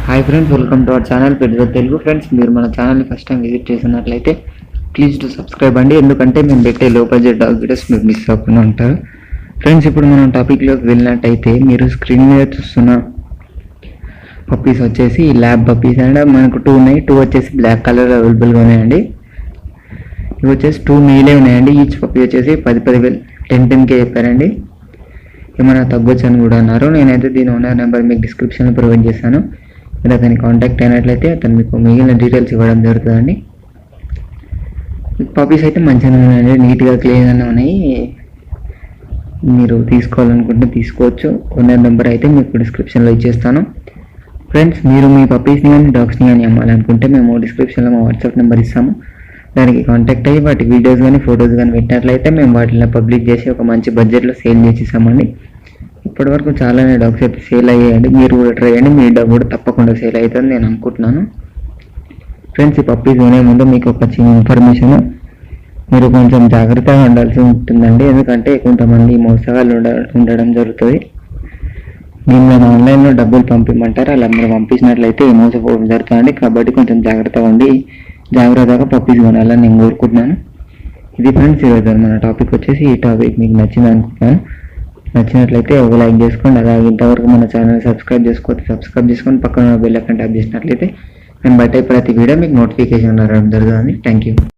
Hi friends, welcome to our channel పెద్ద Telugu. Friends, మీరు మన ఛానల్ని ఫస్ట్ టైం విజిట్ చేసినట్లయితే ప్లీజ్ టు సబ్స్క్రైబ్ అండి, ఎందుకంటే మేము పెట్టే లో బడ్జెట్ డాగ్ వీడియోస్ మీరు మిస్ అవ్వకుండా ఉంటారు. ఫ్రెండ్స్, ఇప్పుడు మనం టాపిక్లోకి వెళ్ళినట్టయితే మీరు స్క్రీన్ మీద చూస్తున్న పప్పీస్ వచ్చేసి ల్యాబ్ పప్పీస్ అండ్ మనకు 2 ఉన్నాయి. 2 వచ్చేసి బ్లాక్ కలర్ అవైలబుల్గా ఉన్నాయండి. ఇవి వచ్చేసి 2 మీలే ఉన్నాయండి. ఈచ్ పప్పీ వచ్చేసి 10,000 10K చెప్పారండి. ఏమైనా తగ్గొచ్చు అని కూడా అన్నారు. నేనైతే దీని ఓనర్ నెంబర్ మీకు డిస్క్రిప్షన్లో ప్రొవైడ్ చేశాను. మీరు అతన్ని కాంటాక్ట్ అయినట్లయితే అతను మీకు మిగిలిన డీటెయిల్స్ ఇవ్వడం జరుగుతుందండి. పప్పీస్ అయితే మంచిగా ఉన్నాయండి, నీట్గా క్లీన్గానే ఉన్నాయి. మీరు తీసుకోవాలనుకుంటే తీసుకోవచ్చు. ఓనర్ నెంబర్ అయితే మీకు డిస్క్రిప్షన్లో ఇచ్చేస్తాను. ఫ్రెండ్స్, మీరు మీ పప్పీస్ని కానీ డాగ్స్ని కానీ అమ్మాలనుకుంటే మేము డిస్క్రిప్షన్లో మా వాట్సాప్ నెంబర్ ఇస్తాము. దానికి కాంటాక్ట్ అయ్యి వాటి వీడియోస్ కానీ ఫొటోస్ కానీ పెట్టినట్లయితే మేము వాటిని పబ్లిక్ చేసి ఒక మంచి బడ్జెట్లో సేల్ చేసేసామండి. ఇప్పటివరకు చాలానే డాగ్స్ అయితే సేల్ అయ్యాయండి. మీరు కూడా ట్రై చేయండి, మీ డాగ్ కూడా తప్పకుండా సేల్ అవుతుంది నేను అనుకుంటున్నాను. ఫ్రెండ్స్, ఈ పప్పీస్ కొనే ముందు మీకు ఒక చిన్న ఇన్ఫర్మేషన్, మీరు కొంచెం జాగ్రత్తగా ఉండాల్సి ఉంటుందండి. ఎందుకంటే కొంతమంది మోసగాళ్ళు ఉండడం జరుగుతుంది. మిమ్మల్ని ఆన్లైన్లో డబ్బులు పంపించమంటారు, అలా మీరు పంపించినట్లయితే మోసపోవడం జరుగుతుందండి. కాబట్టి కొంచెం జాగ్రత్తగా ఉండి జాగ్రత్తగా పప్పీస్ కొనాలని నేను కోరుకుంటున్నాను. ఇది ఫ్రెండ్స్ ఈరోజు మన టాపిక్ వచ్చేసి. ఈ టాపిక్ మీకు నచ్చింది అనుకుంటున్నాను. నచ్చినట్లయితే ఒక లైక్ చేసుకోండి. అలాగే ఇంతవరకు మన ఛానల్ సబ్స్క్రైబ్ చేసుకొని పక్కన బెల్ ఐకాన్ ట్యాప్ చేసినట్లయితే నేను బయట ప్రతి వీడియో మీకు నోటిఫికేషన్ రావడం జరుగుతుంది. Thank you.